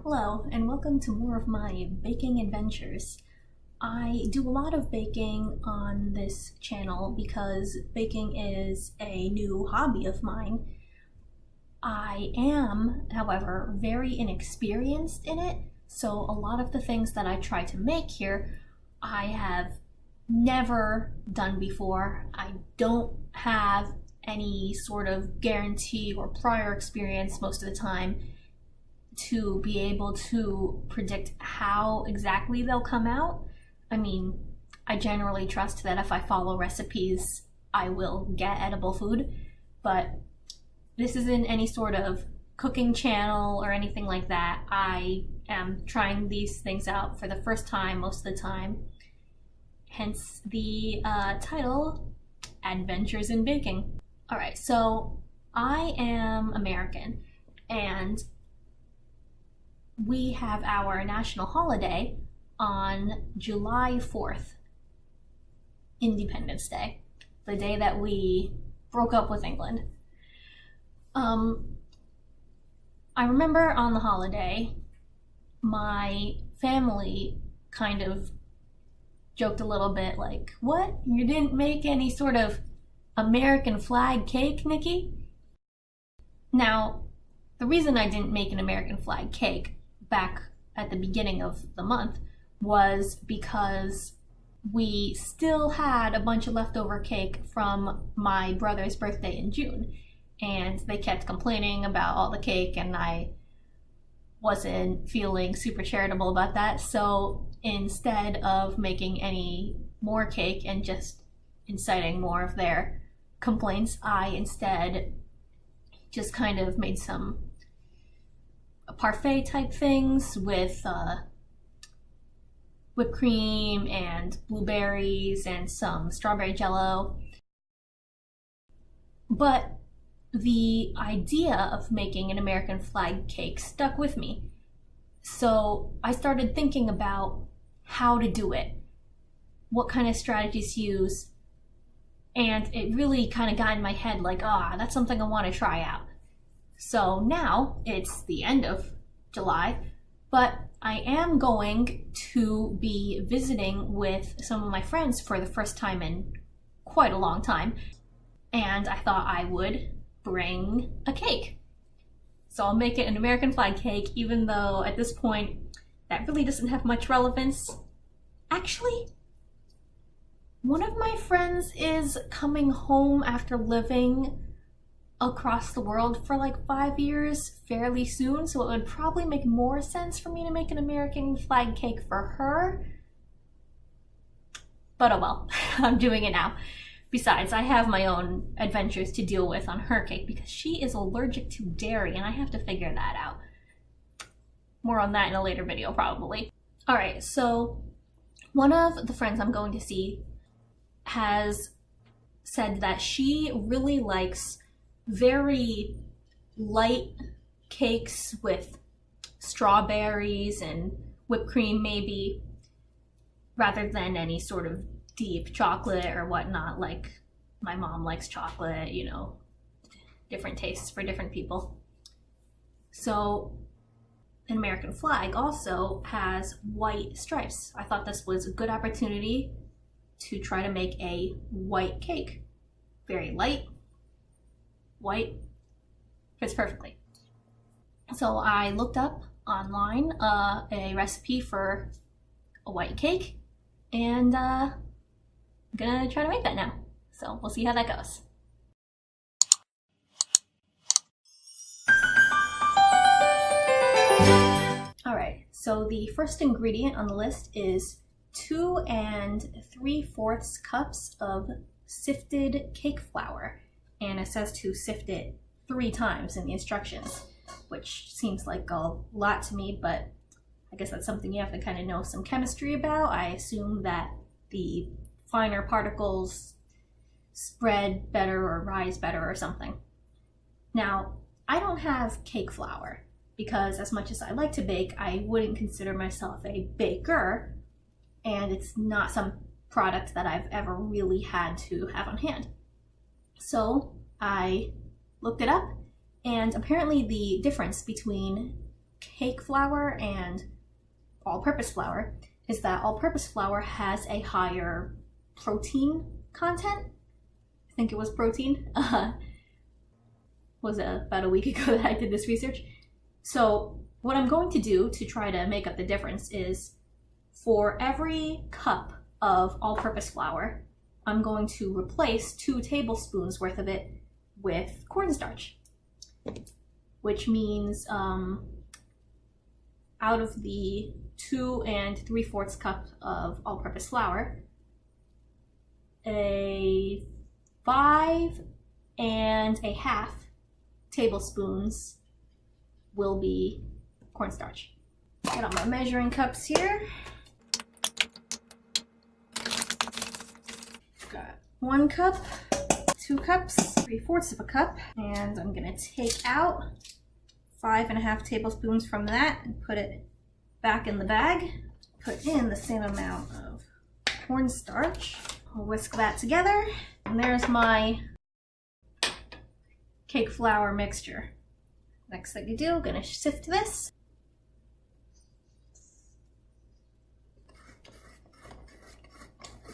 Hello, and welcome to more of my baking adventures. I do a lot of baking on this channel because baking is a new hobby of mine. I am, however, very inexperienced in it, so a lot of the things that I try to make here, I have never done before. I don't have any sort of guarantee or prior experience most of the time to be able to predict how exactly they'll come out. I mean, I generally trust that if I follow recipes, I will get edible food, but this isn't any sort of cooking channel or anything like that. I am trying these things out for the first time most of the time, hence the title, Adventures in Baking. All right, so I am American, and we have our national holiday on July 4th, Independence Day, the day that we broke up with England. I remember on the holiday, my family kind of joked a little bit like, "What? You didn't make any sort of American flag cake, Nikki?" Now, the reason I didn't make an American flag cake back at the beginning of the month was because we still had a bunch of leftover cake from my brother's birthday in June, and they kept complaining about all the cake, and I wasn't feeling super charitable about that. So instead of making any more cake and just inciting more of their complaints, I instead just kind of made some parfait type things with whipped cream and blueberries and some strawberry jello. But the idea of making an American flag cake stuck with me. So I started thinking about how to do it, what kind of strategies to use, and it really kind of got in my head like, that's something I want to try out. So now it's the end of July, but I am going to be visiting with some of my friends for the first time in quite a long time, and I thought I would bring a cake. So I'll make it an American flag cake, even though at this point that really doesn't have much relevance. Actually, one of my friends is coming home after living across the world for like 5 years fairly soon, so it would probably make more sense for me to make an American flag cake for her. But oh well, I'm doing it now. Besides, I have my own adventures to deal with on her cake because she is allergic to dairy and I have to figure that out. More on that in a later video probably. Alright, so one of the friends I'm going to see has said that she really likes very light cakes with strawberries and whipped cream maybe, rather than any sort of deep chocolate or whatnot. Like my mom likes chocolate, you know, different tastes for different people. So an American flag also has white stripes. I thought this was a good opportunity to try to make a white cake. Very light, white, fits perfectly. So I looked up online a recipe for a white cake, and I'm gonna try to make that now. So we'll see how that goes. Alright, so the first ingredient on the list is 2 3/4 cups of sifted cake flour, and it says to sift it 3 times in the instructions, which seems like a lot to me, but I guess that's something you have to kind of know some chemistry about. I assume that the finer particles spread better or rise better or something. Now, I don't have cake flour because as much as I like to bake, I wouldn't consider myself a baker, and it's not some product that I've ever really had to have on hand. So I looked it up, and apparently the difference between cake flour and all-purpose flour is that all-purpose flour has a higher protein content. I think it was protein. Was it about a week ago that I did this research? So what I'm going to do to try to make up the difference is for every cup of all-purpose flour, I'm going to replace 2 tablespoons worth of it with cornstarch, which means out of the 2 3/4 cup of all-purpose flour, a 5 1/2 tablespoons will be cornstarch. Get on my measuring cups here. Got 1 cup, 2 cups, 3/4 of a cup, and I'm gonna take out 5 1/2 tablespoons from that and put it back in the bag. Put in the same amount of cornstarch. I'll whisk that together, and there's my cake flour mixture. Next thing you do, I'm gonna sift this.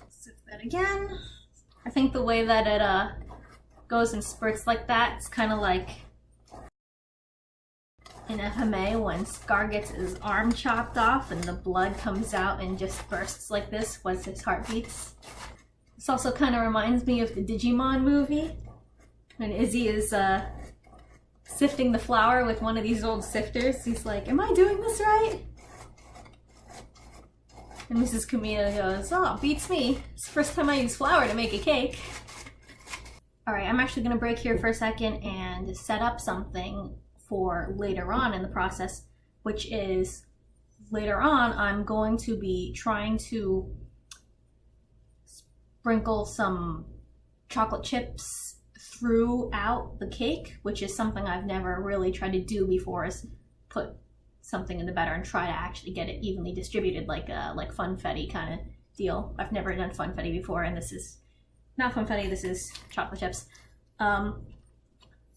Sift that again. I think the way that it goes in spurts like that, it's kind of like in FMA when Scar gets his arm chopped off and the blood comes out and just bursts like this once his heart beats. This also kind of reminds me of the Digimon movie when Izzy is sifting the flour with one of these old sifters. He's like, am I doing this right? And Mrs. Kamiya goes, oh, beats me. It's the first time I use flour to make a cake. Alright, I'm actually gonna break here for a second and set up something for later on in the process, which is later on I'm going to be trying to sprinkle some chocolate chips throughout the cake, which is something I've never really tried to do before, is put something in the batter and try to actually get it evenly distributed like funfetti kind of deal. I've never done funfetti before, and this is not funfetti, this is chocolate chips.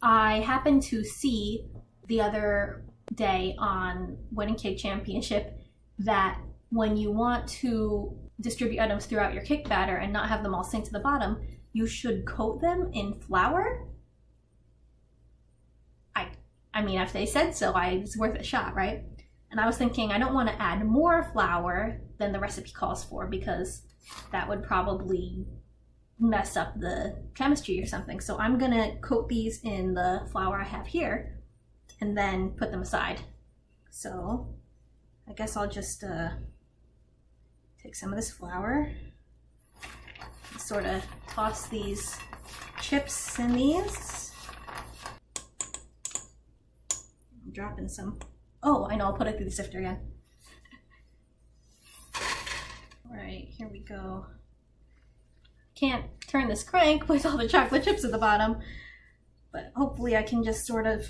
I happened to see the other day on Wedding Cake Championship that when you want to distribute items throughout your cake batter and not have them all sink to the bottom, you should coat them in flour. I mean, if they said so, it's worth a shot, right? And I was thinking, I don't want to add more flour than the recipe calls for because that would probably mess up the chemistry or something. So I'm gonna coat these in the flour I have here and then put them aside. So I guess I'll just take some of this flour, sort of toss these chips in these. I'm dropping some. Oh, I know, I'll put it through the sifter again. All right, here we go. Can't turn this crank with all the chocolate chips at the bottom, but hopefully I can just sort of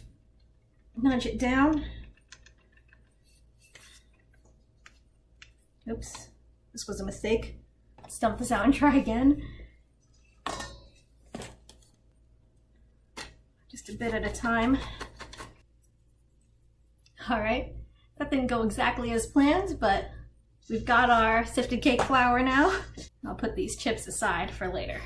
nudge it down. Oops, this was a mistake. Let's dump this out and try again. Just a bit at a time. All right, that didn't go exactly as planned, but we've got our sifted cake flour now. I'll put these chips aside for later.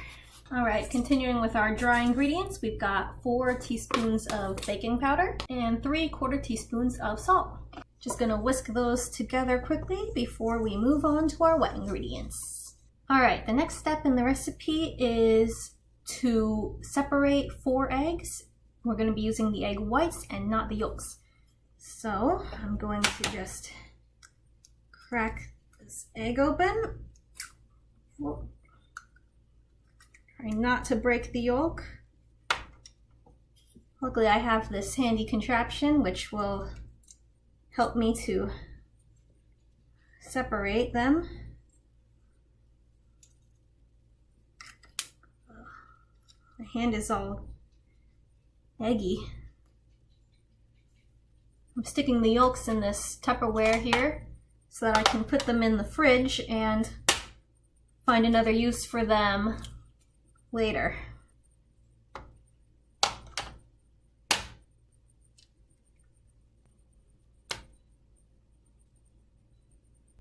All right, continuing with our dry ingredients, we've got 4 teaspoons of baking powder and 3/4 teaspoons of salt. Just gonna whisk those together quickly before we move on to our wet ingredients. All right, the next step in the recipe is to separate 4 eggs. We're gonna be using the egg whites and not the yolks. So I'm going to just crack this egg open. Whoa. Try not to break the yolk. Luckily I have this handy contraption which will help me to separate them. My hand is all eggy. I'm sticking the yolks in this Tupperware here so that I can put them in the fridge and find another use for them later.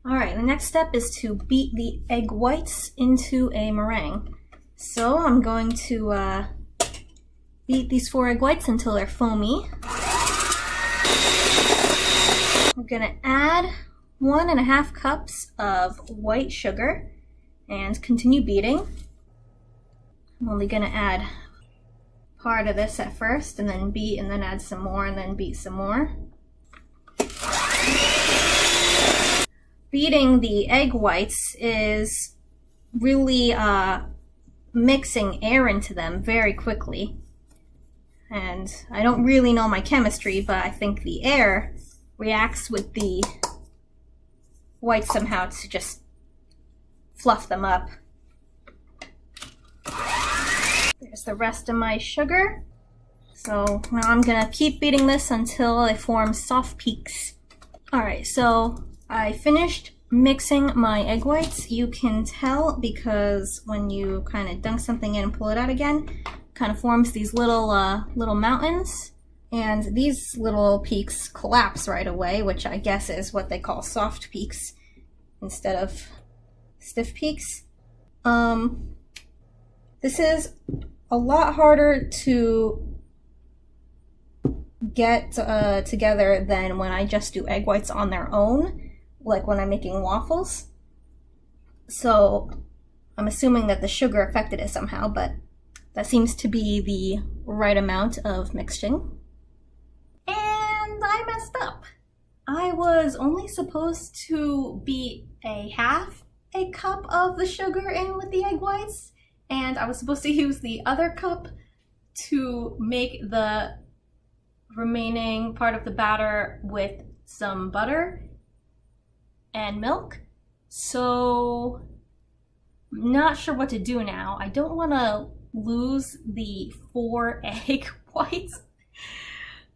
All right, the next step is to beat the egg whites into a meringue. So I'm going to beat these 4 egg whites until they're foamy. I'm gonna add 1.5 cups of white sugar and continue beating. I'm only gonna add part of this at first and then beat and then add some more and then beat some more. Beating the egg whites is really mixing air into them very quickly. And I don't really know my chemistry, but I think the air reacts with the whites somehow to just fluff them up. There's the rest of my sugar. So now I'm gonna keep beating this until it forms soft peaks. All right, so I finished mixing my egg whites. You can tell because when you kind of dunk something in and pull it out again, it kind of forms these little mountains, and these little peaks collapse right away, which I guess is what they call soft peaks instead of stiff peaks. This is a lot harder to get together than when I just do egg whites on their own, like when I'm making waffles. So I'm assuming that the sugar affected it somehow, but that seems to be the right amount of mixing. And I messed up. I was only supposed to beat half a cup of the sugar in with the egg whites, and I was supposed to use the other cup to make the remaining part of the batter with some butter and milk. So I'm not sure what to do now. I don't want to lose the 4 egg whites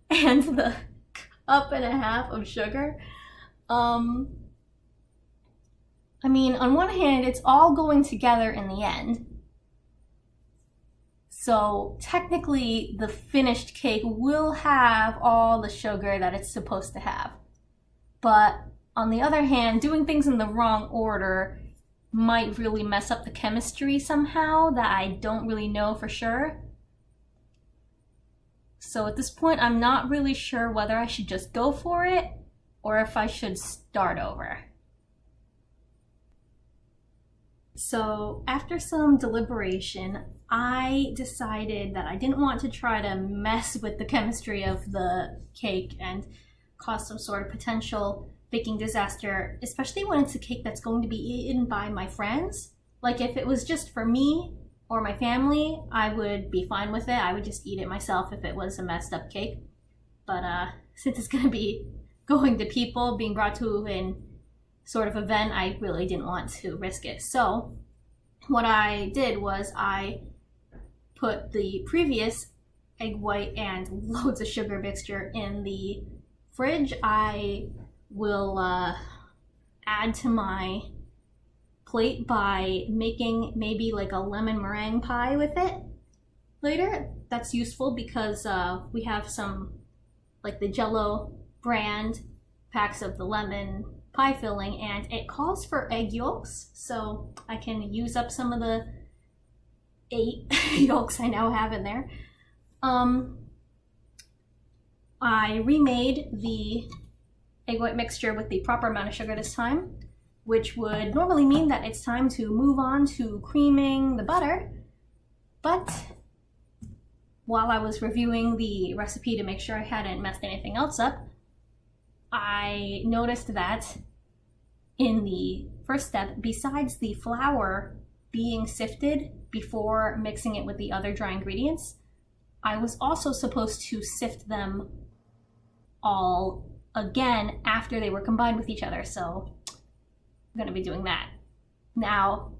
and the 1.5 cups of sugar. I mean, on one hand, it's all going together in the end. So technically, the finished cake will have all the sugar that it's supposed to have. But on the other hand, doing things in the wrong order might really mess up the chemistry somehow that I don't really know for sure. So at this point, I'm not really sure whether I should just go for it or if I should start over. So after some deliberation, I decided that I didn't want to try to mess with the chemistry of the cake and cause some sort of potential baking disaster, especially when it's a cake that's going to be eaten by my friends. Like if it was just for me or my family, I would be fine with it. I would just eat it myself if it was a messed up cake. But since it's going to be going to people, being brought to an sort of event, I really didn't want to risk it. So what I did was I put the previous egg white and loads of sugar mixture in the fridge. I will add to my plate by making maybe like a lemon meringue pie with it later. That's useful because we have some, like the Jell-O brand packs of the lemon pie filling, and it calls for egg yolks, so I can use up some of the 8 yolks I now have in there. I remade the egg white mixture with the proper amount of sugar this time, which would normally mean that it's time to move on to creaming the butter. But while I was reviewing the recipe to make sure I hadn't messed anything else up, I noticed that in the first step, besides the flour being sifted before mixing it with the other dry ingredients, I was also supposed to sift them all again after they were combined with each other. So I'm going to be doing that. Now,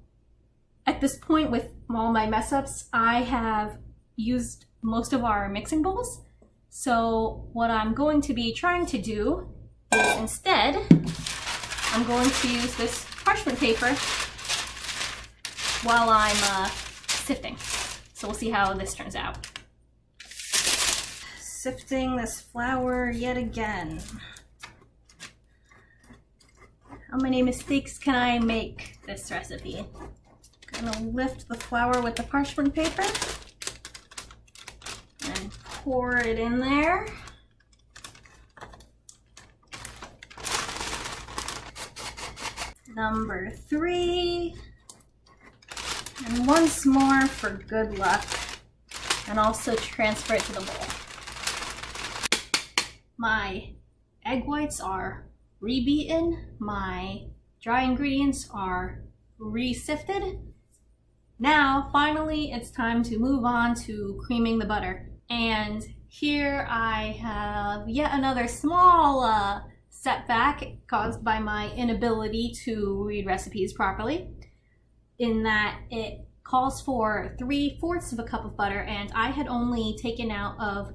at this point with all my mess ups, I have used most of our mixing bowls. So what I'm going to be trying to do is instead, I'm going to use this parchment paper while I'm sifting. So we'll see how this turns out. Sifting this flour yet again. How many mistakes can I make this recipe? I'm gonna lift the flour with the parchment paper and pour it in there. Number 3. And once more for good luck. And also transfer it to the bowl. My egg whites are re-beaten. My dry ingredients are re-sifted. Now, finally, it's time to move on to creaming the butter. And here I have yet another small setback caused by my inability to read recipes properly, in that it calls for 3/4 of a cup of butter, and I had only taken out of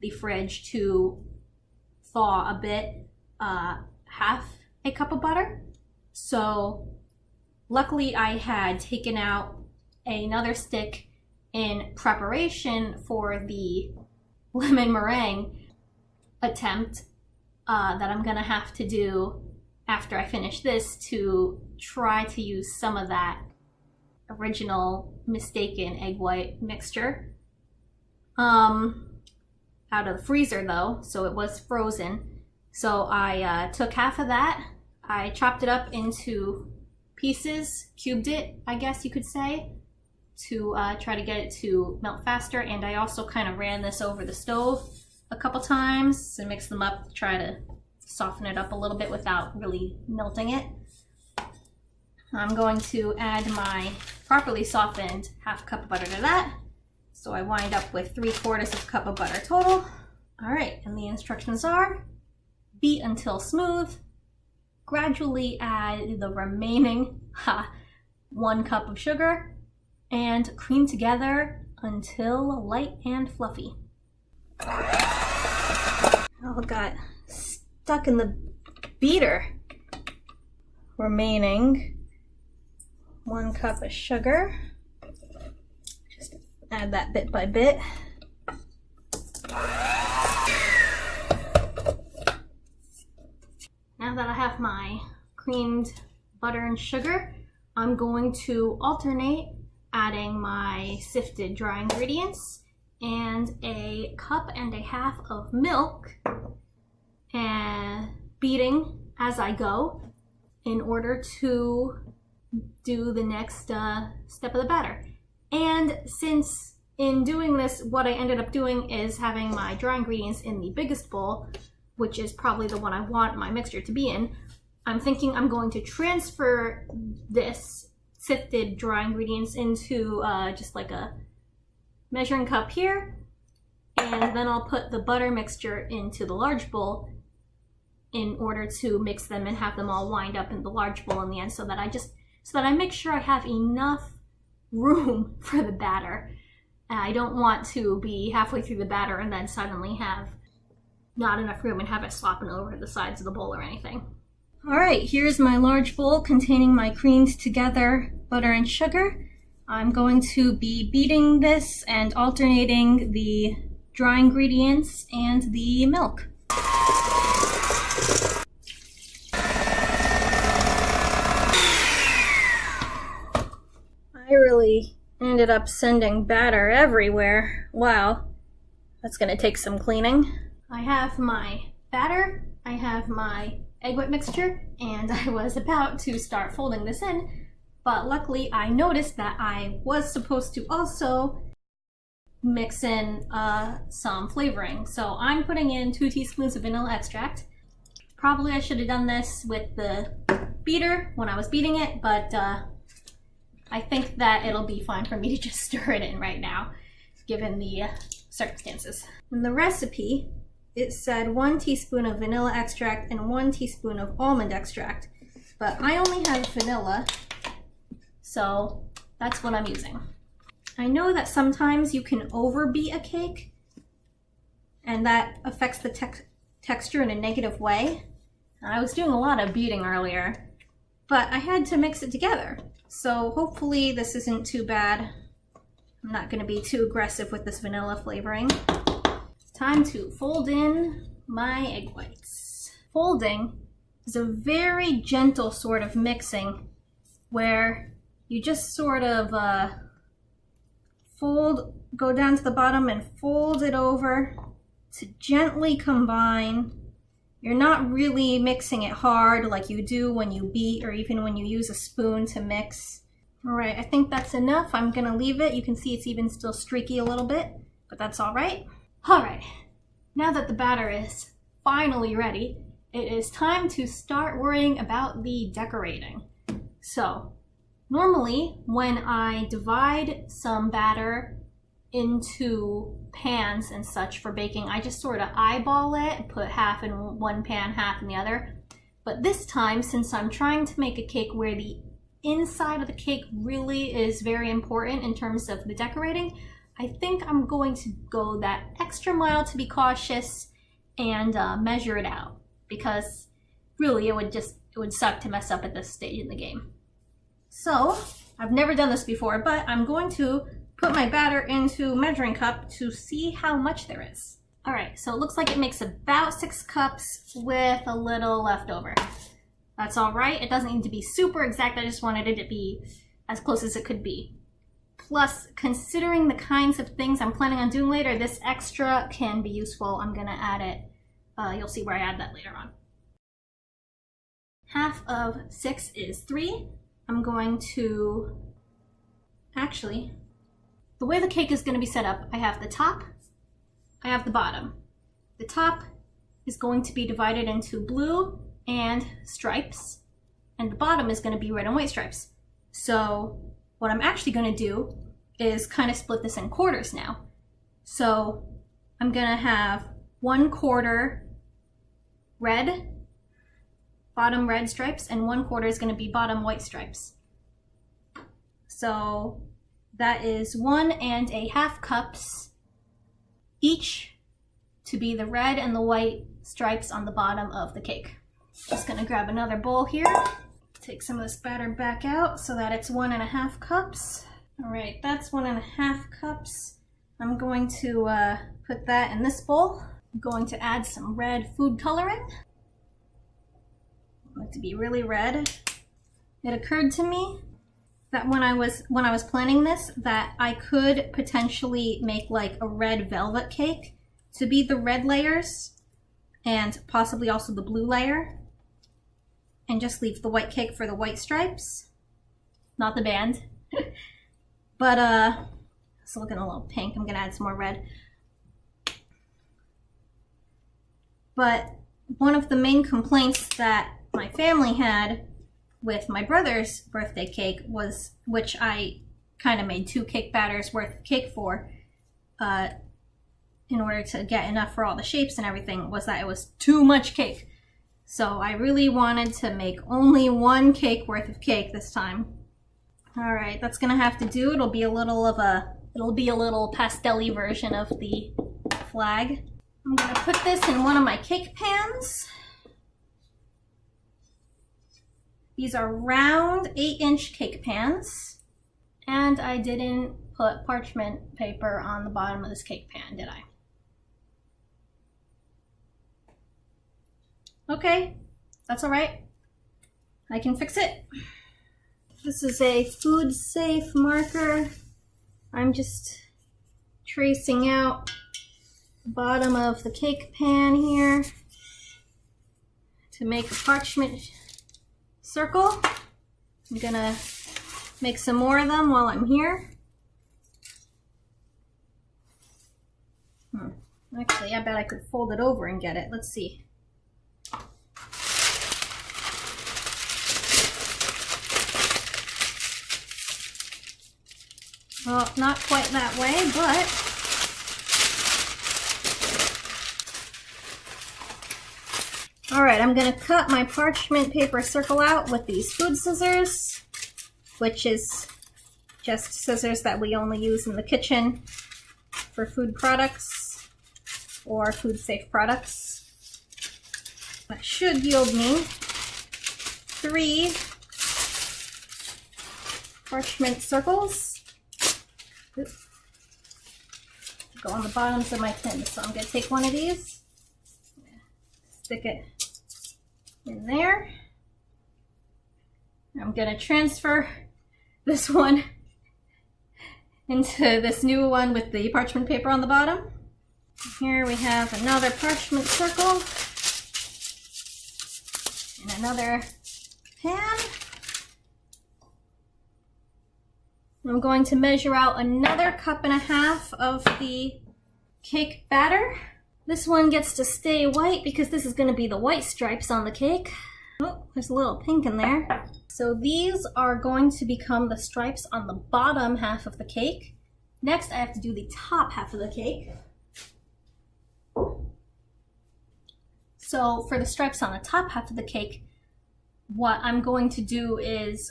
the fridge to thaw a bit, half a cup of butter. So luckily I had taken out another stick in preparation for the lemon meringue attempt that I'm gonna have to do after I finish this, to try to use some of that original mistaken egg white mixture out of the freezer though, so it was frozen. So I took half of that, I chopped it up into pieces, cubed it, I guess you could say, to try to get it to melt faster. And I also kind of ran this over the stove a couple times to mix them up, to try to soften it up a little bit without really melting it. I'm going to add my properly softened half cup of butter to that. So I wind up with 3/4 of a cup of butter total. All right, and the instructions are: beat until smooth, gradually add the remaining 1 cup of sugar, and cream together until light and fluffy. Oh, it got stuck in the beater. Remaining 1 cup of sugar. Just add that bit by bit. Now that I have my creamed butter and sugar, I'm going to alternate adding my sifted dry ingredients and 1.5 cups of milk, and beating as I go in order to do the next step of the batter. And since in doing this, what I ended up doing is having my dry ingredients in the biggest bowl, which is probably the one I want my mixture to be in, I'm thinking I'm going to transfer this sifted dry ingredients into just like a measuring cup here, and then I'll put the butter mixture into the large bowl in order to mix them and have them all wind up in the large bowl in the end, so that I make sure I have enough room for the batter. I don't want to be halfway through the batter and then suddenly have not enough room and have it slopping over the sides of the bowl or anything. All right, here's my large bowl containing my creamed together butter and sugar. I'm going to be beating this and alternating the dry ingredients and the milk. I really ended up sending batter everywhere. Wow, that's gonna take some cleaning. I have my batter, I have my egg white mixture, and I was about to start folding this in, but luckily I noticed that I was supposed to also mix in some flavoring. So I'm putting in 2 teaspoons of vanilla extract. Probably I should have done this with the beater when I was beating it, but I think that it'll be fine for me to just stir it in right now, given the circumstances. In the recipe, it said 1 teaspoon of vanilla extract and 1 teaspoon of almond extract, but I only have vanilla, so that's what I'm using. I know that sometimes you can overbeat a cake, and that affects the texture in a negative way. I was doing a lot of beating earlier, but I had to mix it together. So hopefully this isn't too bad. I'm not going to be too aggressive with this vanilla flavoring. It's time to fold in my egg whites. Folding is a very gentle sort of mixing where you just sort of go down to the bottom and fold it over to gently combine. You're not really mixing it hard like you do when you beat or even when you use a spoon to mix. All right, I think that's enough. I'm gonna leave it. You can see it's even still streaky a little bit, but that's all right. All right, now that the batter is finally ready, it is time to start worrying about the decorating. So, normally when I divide some batter into pans and such for baking, I just sort of eyeball it, put half in one pan, half in the other. But this time, since I'm trying to make a cake where the inside of the cake really is very important in terms of the decorating, I think I'm going to go that extra mile to be cautious and measure it out, because really it would suck to mess up at this stage in the game. So I've never done this before, but I'm going to put my batter into a measuring cup to see how much there is. All right, so it looks like it makes about 6 cups with a little left over. That's all right. It doesn't need to be super exact. I just wanted it to be as close as it could be. Plus, considering the kinds of things I'm planning on doing later, this extra can be useful. I'm gonna add it. You'll see where I add that later on. Half of 6 is 3. I'm going to, actually, the way the cake is going to be set up, I have the top, I have the bottom. The top is going to be divided into blue and stripes, and the bottom is going to be red and white stripes. So what I'm actually going to do is kind of split this in quarters now. So I'm going to have 1/4 red, bottom red stripes, and 1/4 is going to be bottom white stripes. So that is 1 1/2 cups each to be the red and the white stripes on the bottom of the cake. Just gonna grab another bowl here, take some of this batter back out so that it's 1 1/2 cups. All right, that's 1 1/2 cups. I'm going to put that in this bowl. I'm going to add some red food coloring. I want it to be really red. It occurred to me that when I was planning this, that I could potentially make like a red velvet cake to be the red layers and possibly also the blue layer, and just leave the white cake for the white stripes. Not the band. But it's looking a little pink. I'm gonna add some more red. But one of the main complaints that my family had with my brother's birthday cake was, which I kind of made 2 cake batters worth of cake for, in order to get enough for all the shapes and everything, was that it was too much cake. So I really wanted to make only 1 cake worth of cake this time. All right, that's gonna have to do. It'll be a little pastel-y version of the flag. I'm gonna put this in one of my cake pans. These are round 8-inch cake pans. And I didn't put parchment paper on the bottom of this cake pan, did I? Okay, that's all right. I can fix it. This is a food safe marker. I'm just tracing out the bottom of the cake pan here to make a parchment circle. I'm gonna make some more of them while I'm here. Actually, I bet I could fold it over and get it. Let's see. Well, not quite that way, but all right, I'm gonna cut my parchment paper circle out with these food scissors, which is just scissors that we only use in the kitchen for food products or food safe products. That should yield me 3 parchment circles. Oops. Go on the bottoms of my tin. So I'm gonna take one of these, stick it in there. I'm gonna transfer this one into this new one with the parchment paper on the bottom. Here we have another parchment circle and another pan. I'm going to measure out another 1.5 cups of the cake batter. This one gets to stay white because this is going to be the white stripes on the cake. Oh, there's a little pink in there. So these are going to become the stripes on the bottom half of the cake. Next, I have to do the top half of the cake. So for the stripes on the top half of the cake, what I'm going to do is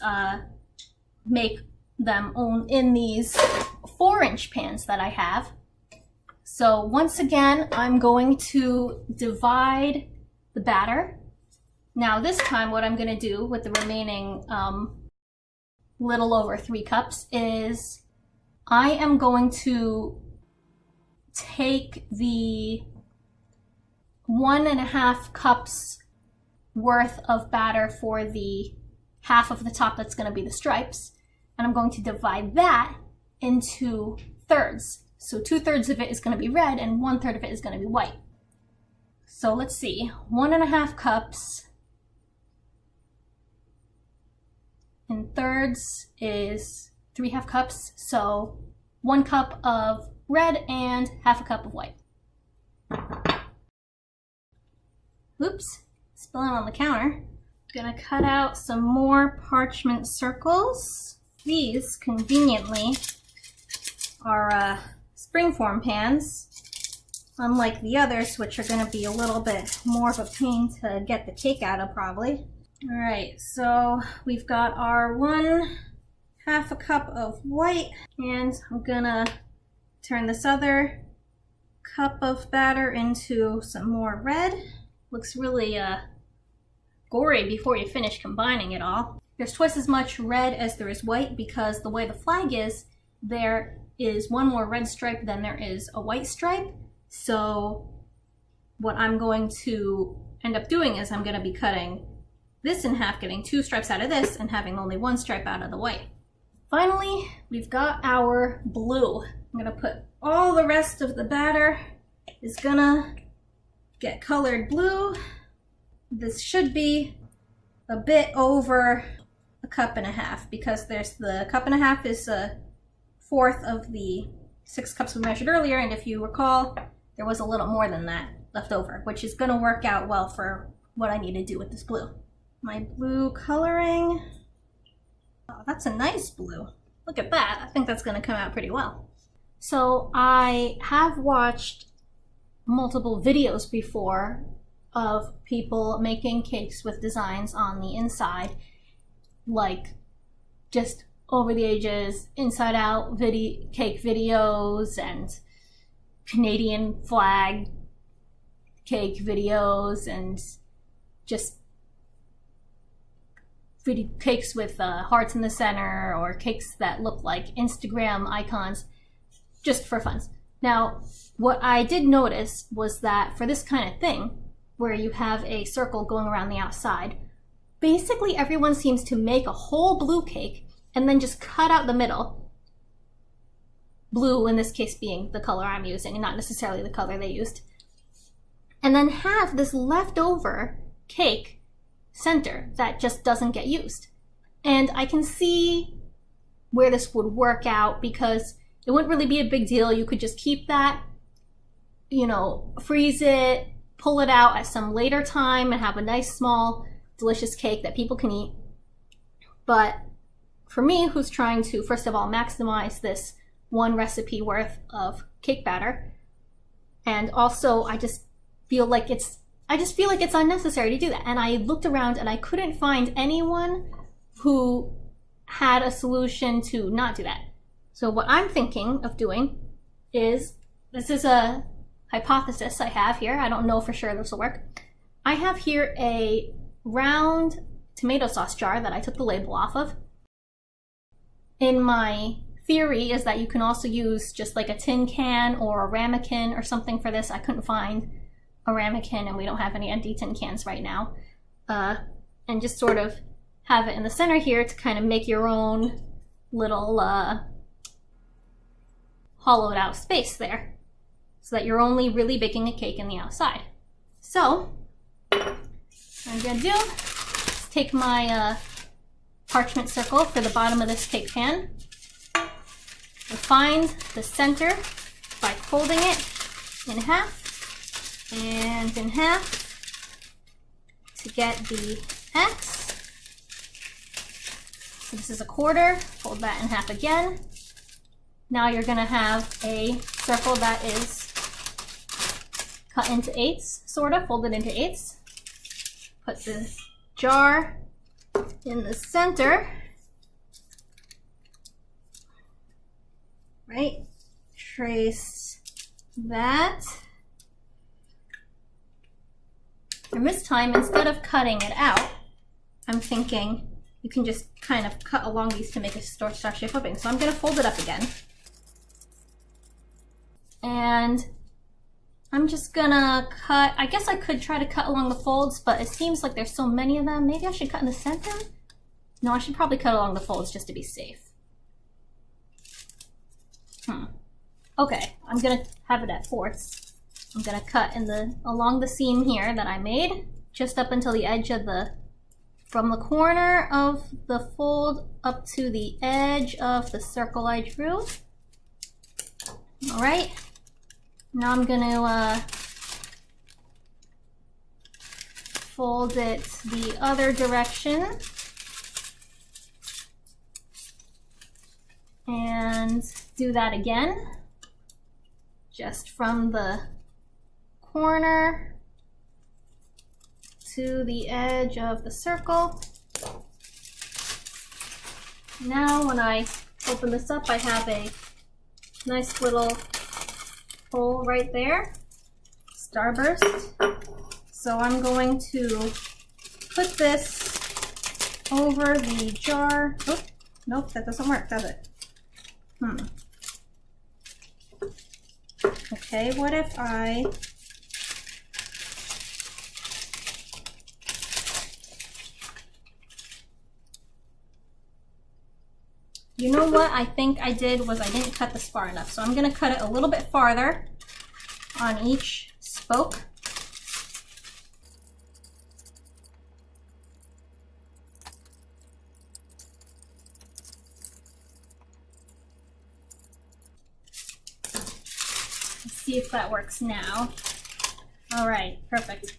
make them in these 4-inch pans that I have. So once again, I'm going to divide the batter. Now this time what I'm going to do with the remaining little over 3 cups is I am going to take the 1.5 cups worth of batter for the half of the top that's going to be the stripes, and I'm going to divide that into thirds. So 2/3 of it is going to be red and 1/3 of it is going to be white. So let's see, 1.5 cups in thirds is 3/2 cups. So 1 cup of red and 1/2 cup of white. Oops, spilling on the counter. Gonna cut out some more parchment circles. These conveniently are springform pans, unlike the others, which are going to be a little bit more of a pain to get the cake out of probably. All right, so we've got our 1/2 cup of white, and I'm gonna turn this other cup of batter into some more red. Looks really gory before you finish combining it all. There's twice as much red as there is white because the way the flag is, there is one more red stripe than there is a white stripe. So what I'm going to end up doing is I'm going to be cutting this in half, getting 2 stripes out of this and having only 1 stripe out of the white. Finally, we've got our blue. I'm going to put all the rest of the batter is going to get colored blue. This should be a bit over 1.5 cups because there's the 1.5 cups is a 1/4 of the 6 cups we measured earlier, and if you recall, there was a little more than that left over, which is going to work out well for what I need to do with this blue. My blue coloring, oh, that's a nice blue. Look at that, I think that's going to come out pretty well. So I have watched multiple videos before of people making cakes with designs on the inside, like just over the ages, inside out cake videos and Canadian flag cake videos and just cakes with hearts in the center or cakes that look like Instagram icons, just for fun. Now, what I did notice was that for this kind of thing, where you have a circle going around the outside, basically everyone seems to make a whole blue cake and then just cut out the middle. Blue in this case being the color I'm using and not necessarily the color they used. And then have this leftover cake center that just doesn't get used. And I can see where this would work out because it wouldn't really be a big deal. You could just keep that, you know, freeze it, pull it out at some later time and have a nice small delicious cake that people can eat. But for me, who's trying to, first of all, maximize this 1 recipe worth of cake batter, and also I just feel like it's unnecessary to do that. And I looked around and I couldn't find anyone who had a solution to not do that. So what I'm thinking of doing is, this is a hypothesis I have here, I don't know for sure this will work. I have here a round tomato sauce jar that I took the label off of. In my theory is that you can also use just like a tin can or a ramekin or something for this. I couldn't find a ramekin and we don't have any empty tin cans right now. and just sort of have it in the center here to kind of make your own little hollowed out space there, so that you're only really baking a cake in the outside. So what I'm gonna do is take my parchment circle for the bottom of this cake pan and find the center by folding it in half and in half to get the X. So this is a quarter, fold that in half again. Now you're gonna have a circle that is cut into eighths, sort of, folded into eighths. Put the jar in the center, right? Trace that. And this time, instead of cutting it out, I'm thinking you can just kind of cut along these to make a star-shaped opening. So I'm gonna fold it up again. And I'm just gonna cut, I guess I could try to cut along the folds, but it seems like there's so many of them. Maybe I should cut in the center? No, I should probably cut along the folds just to be safe. Okay, I'm gonna have it at fourths. I'm gonna cut along the seam here that I made, just up until the edge of from the corner of the fold up to the edge of the circle I drew. All right. Now I'm gonna fold it the other direction and do that again, just from the corner to the edge of the circle. Now when I open this up, I have a nice little hole right there, starburst. So I'm going to put this over the jar. Oh, nope, that doesn't work, does it? Okay, what if I you know what I think I did was I didn't cut this far enough. So I'm going to cut it a little bit farther on each spoke. Let's see if that works now. All right, perfect.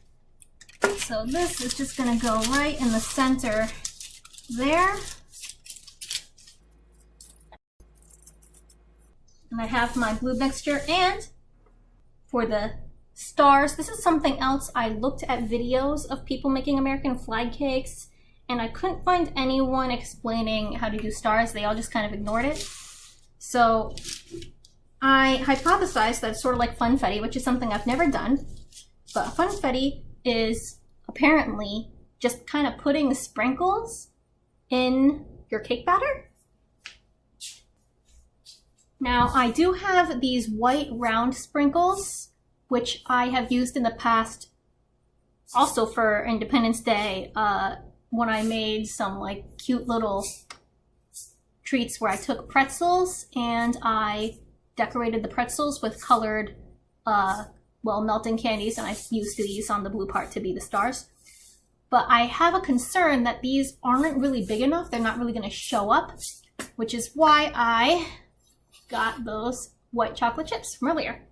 So this is just going to go right in the center there. And I have my glue mixture, and for the stars, this is something else. I looked at videos of people making American flag cakes and I couldn't find anyone explaining how to do stars. They all just kind of ignored it. So I hypothesized that it's sort of like funfetti, which is something I've never done. But funfetti is apparently just kind of putting sprinkles in your cake batter. Now, I do have these white round sprinkles, which I have used in the past also for Independence Day, when I made some like cute little treats where I took pretzels and I decorated the pretzels with colored, melting candies, and I used these on the blue part to be the stars. But I have a concern that these aren't really big enough. They're not really going to show up, which is why I got those white chocolate chips from earlier.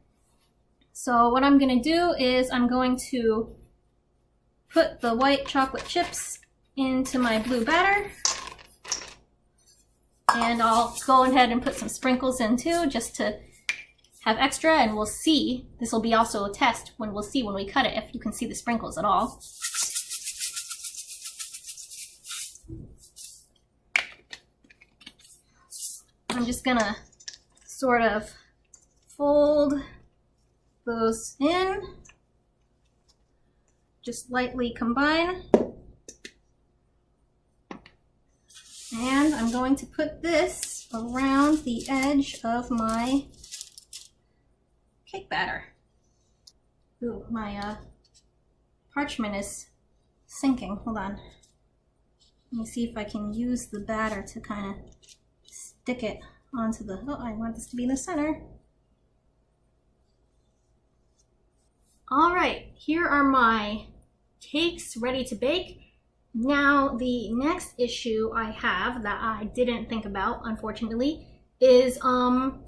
So what I'm going to do is I'm going to put the white chocolate chips into my blue batter, and I'll go ahead and put some sprinkles in too, just to have extra, and we'll see. This will be also a test when we'll see when we cut it if you can see the sprinkles at all. I'm just gonna sort of fold those in, just lightly combine. And I'm going to put this around the edge of my cake batter. Ooh, my parchment is sinking. Hold on. Let me see if I can use the batter to kind of stick it onto the, oh, I want this to be in the center. All right, here are my cakes ready to bake. Now, the next issue I have that I didn't think about, unfortunately, is I'm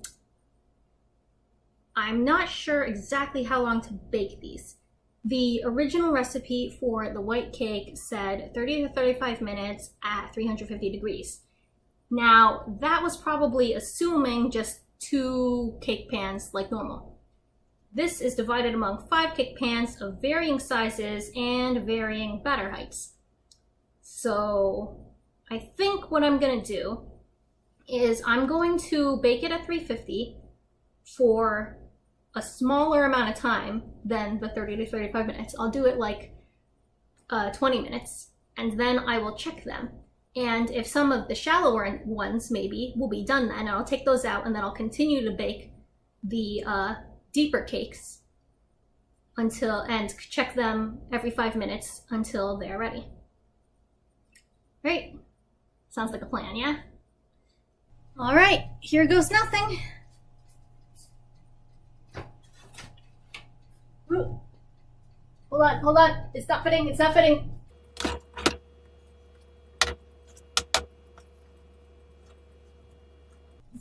not sure exactly how long to bake these. The original recipe for the white cake said 30 to 35 minutes at 350 degrees. Now, that was probably assuming just 2 cake pans like normal. This is divided among 5 cake pans of varying sizes and varying batter heights. So I think what I'm gonna do is I'm going to bake it at 350 for a smaller amount of time than the 30 to 35 minutes. I'll do it like 20 minutes, and then I will check them. And if some of the shallower ones maybe will be done then, I'll take those out, and then I'll continue to bake the deeper cakes and check them every 5 minutes until they're ready. Great. Sounds like a plan, yeah? All right, here goes nothing. Ooh. Hold on. It's not fitting.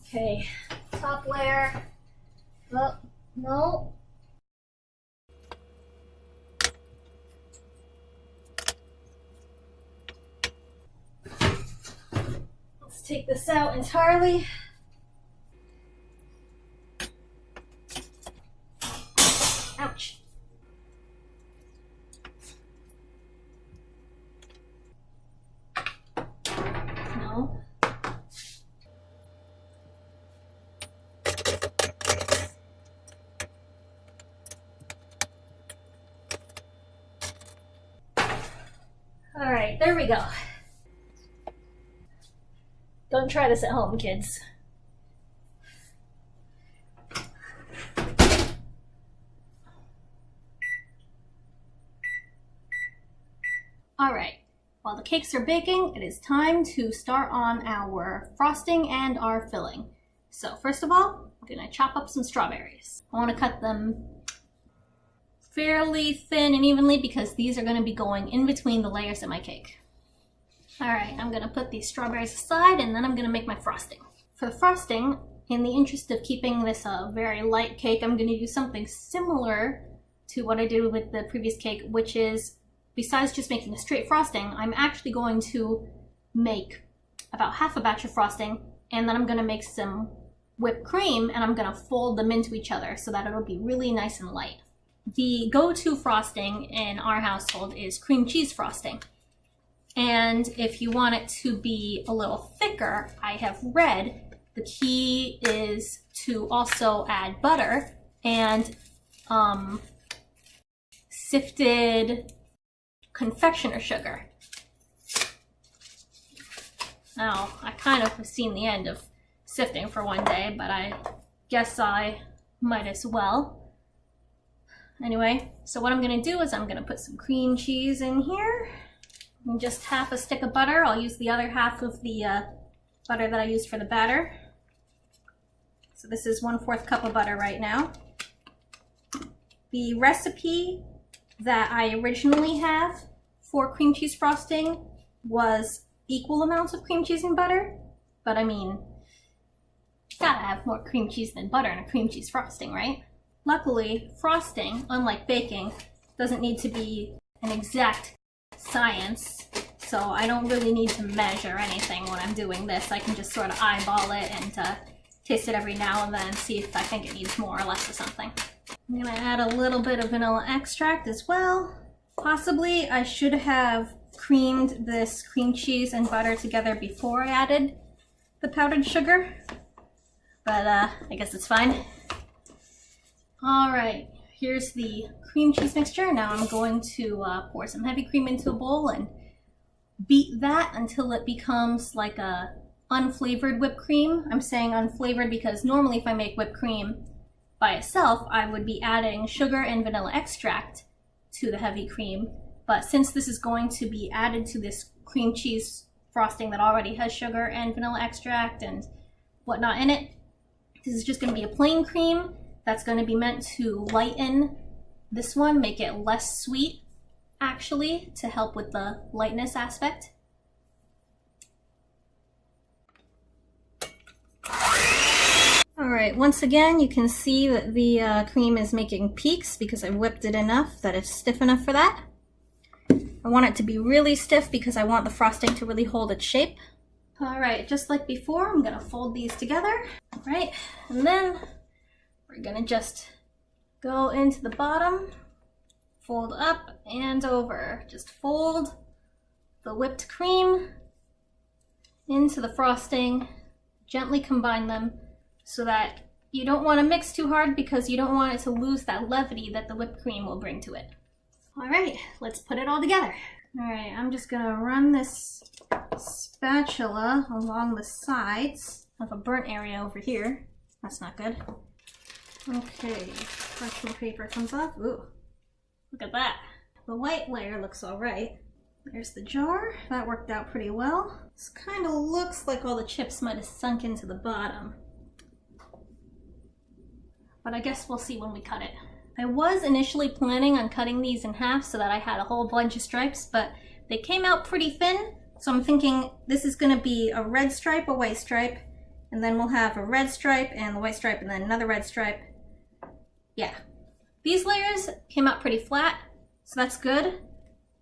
Okay, top layer. Oh, no. Let's take this out entirely. Ouch. No. All right, there we go. Don't try this at home, kids. All right, while the cakes are baking, it is time to start on our frosting and our filling. So first of all, I'm gonna chop up some strawberries. I wanna cut them fairly thin and evenly because these are gonna be going in between the layers of my cake. All right, I'm gonna put these strawberries aside, and then I'm gonna make my frosting. For the frosting, in the interest of keeping this a very light cake, I'm gonna do something similar to what I did with the previous cake, which is, besides just making a straight frosting, I'm actually going to make about half a batch of frosting, and then I'm gonna make some whipped cream, and I'm gonna fold them into each other so that it'll be really nice and light. The go-to frosting in our household is cream cheese frosting. And if you want it to be a little thicker, I have read the key is to also add butter and sifted confectioner sugar. Now, I kind of have seen the end of sifting for one day, but I guess I might as well. Anyway, so what I'm gonna do is I'm gonna put some cream cheese in here. And just half a stick of butter. I'll use the other half of the butter that I used for the batter. So this is 1/4 cup of butter right now. The recipe that I originally have for cream cheese frosting was equal amounts of cream cheese and butter, but I mean, gotta have more cream cheese than butter in a cream cheese frosting, right? Luckily, frosting, unlike baking, doesn't need to be an exact science, so I don't really need to measure anything when I'm doing this. I can just sort of eyeball it and taste it every now and then and see if I think it needs more or less of something. I'm gonna add a little bit of vanilla extract as well. Possibly I should have creamed this cream cheese and butter together before I added the powdered sugar, but I guess it's fine. All right, here's the cream cheese mixture. Now I'm going to pour some heavy cream into a bowl and beat that until it becomes like a unflavored whipped cream. I'm saying unflavored because normally if I make whipped cream by itself, I would be adding sugar and vanilla extract to the heavy cream. But since this is going to be added to this cream cheese frosting that already has sugar and vanilla extract and whatnot in it, this is just going to be a plain cream that's going to be meant to lighten this one, make it less sweet actually, to help with the lightness aspect. Alright, once again you can see that the cream is making peaks because I whipped it enough that it's stiff enough for that. I want it to be really stiff because I want the frosting to really hold its shape. Alright, just like before, I'm going to fold these together. Alright, and then we're going to just go into the bottom, fold up and over. Just fold the whipped cream into the frosting, gently combine them so that you don't want to mix too hard because you don't want it to lose that levity that the whipped cream will bring to it. Alright, let's put it all together. Alright, I'm just going to run this spatula along the sides. I have a burnt area over here. That's not good. Okay, parchment paper comes off. Ooh, look at that. The white layer looks alright. There's the jar. That worked out pretty well. This kind of looks like all the chips might have sunk into the bottom. But I guess we'll see when we cut it. I was initially planning on cutting these in half so that I had a whole bunch of stripes, but they came out pretty thin, so I'm thinking this is going to be a red stripe, a white stripe, and then we'll have a red stripe and the white stripe and then another red stripe. Yeah. These layers came out pretty flat, so that's good.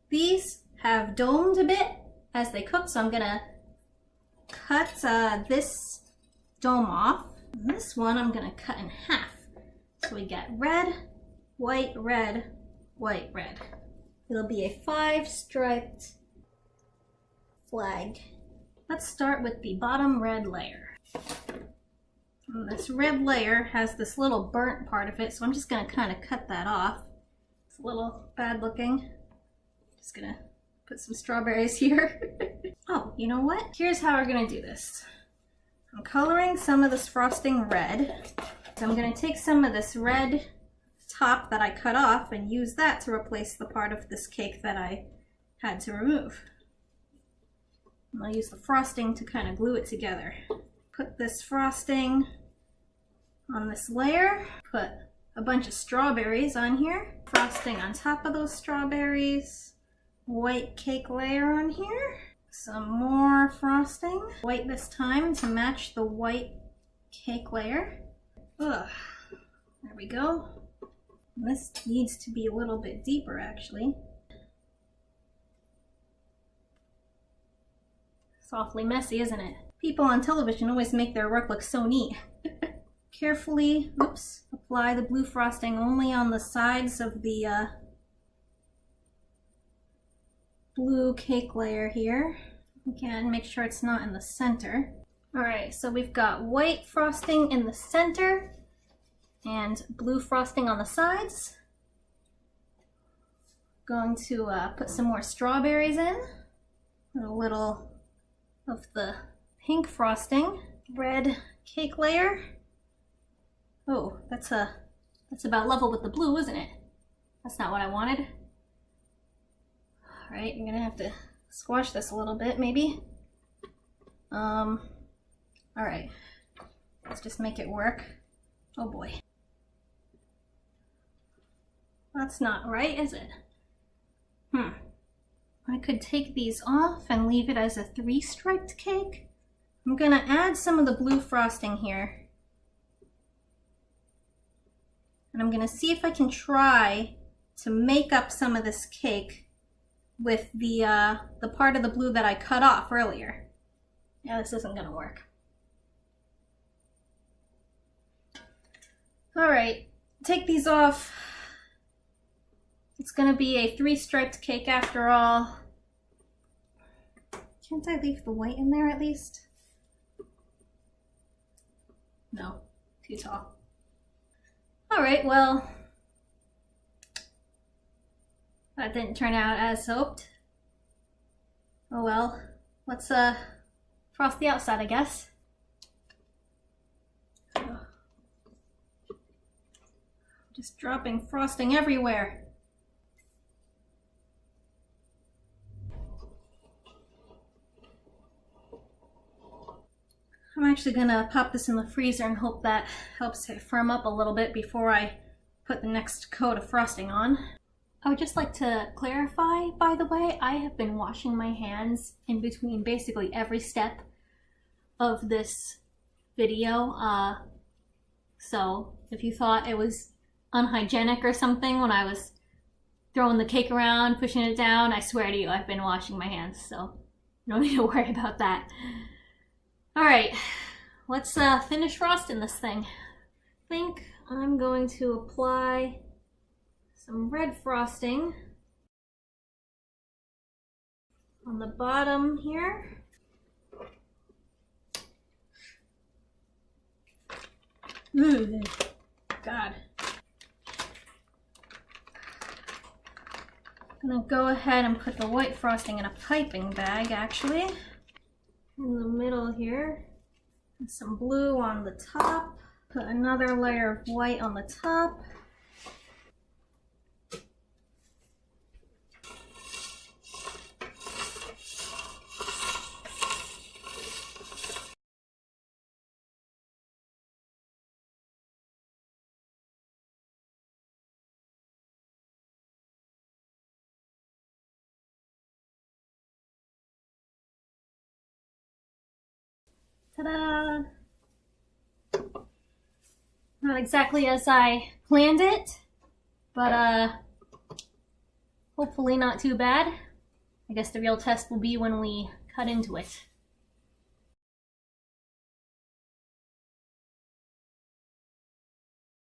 These have domed a bit as they cook, so I'm going to cut this dome off. And this one I'm going to cut in half. So we get red, white, red, white, red. It'll be a 5-striped flag. Let's start with the bottom red layer. And this red layer has this little burnt part of it, so I'm just going to kind of cut that off. It's a little bad looking. Just going to put some strawberries here. Oh, you know what? Here's how we're going to do this. I'm coloring some of this frosting red. So I'm going to take some of this red top that I cut off and use that to replace the part of this cake that I had to remove. And I'll use the frosting to kind of glue it together. Put this frosting on this layer, put a bunch of strawberries on here, frosting on top of those strawberries, white cake layer on here, some more frosting, white this time to match the white cake layer. Ugh. There we go. And this needs to be a little bit deeper actually. It's awfully messy, isn't it? People on television always make their work look so neat. Carefully, oops, apply the blue frosting only on the sides of the blue cake layer here. Again, make sure it's not in the center. Alright, so we've got white frosting in the center and blue frosting on the sides. Going to put some more strawberries in. A little of the pink frosting. Red cake layer. Oh, that's about level with the blue, isn't it? That's not what I wanted. Alright, I'm gonna have to squash this a little bit, maybe. Alright, let's just make it work. Oh boy. That's not right, is it? I could take these off and leave it as a 3-striped cake. I'm gonna add some of the blue frosting here. And I'm gonna see if I can try to make up some of this cake with the part of the blue that I cut off earlier. Yeah, this isn't gonna work. Alright, take these off. It's gonna be a 3-striped cake after all. Can't I leave the white in there at least? No, too tall. Alright, well, that didn't turn out as hoped. Oh well, let's frost the outside, I guess. Just dropping frosting everywhere. I'm actually gonna pop this in the freezer and hope that helps it firm up a little bit before I put the next coat of frosting on. I would just like to clarify, by the way, I have been washing my hands in between basically every step of this video. So if you thought it was unhygienic or something when I was throwing the cake around, pushing it down, I swear to you, I've been washing my hands, so no need to worry about that. All right, let's finish frosting this thing. I think I'm going to apply some red frosting on the bottom here. Ooh, God. I'm gonna go ahead and put the white frosting in a piping bag, actually. In the middle here. And some blue on the top. Put another layer of white on the top. Ta-da! Not exactly as I planned it, but hopefully not too bad. I guess the real test will be when we cut into it.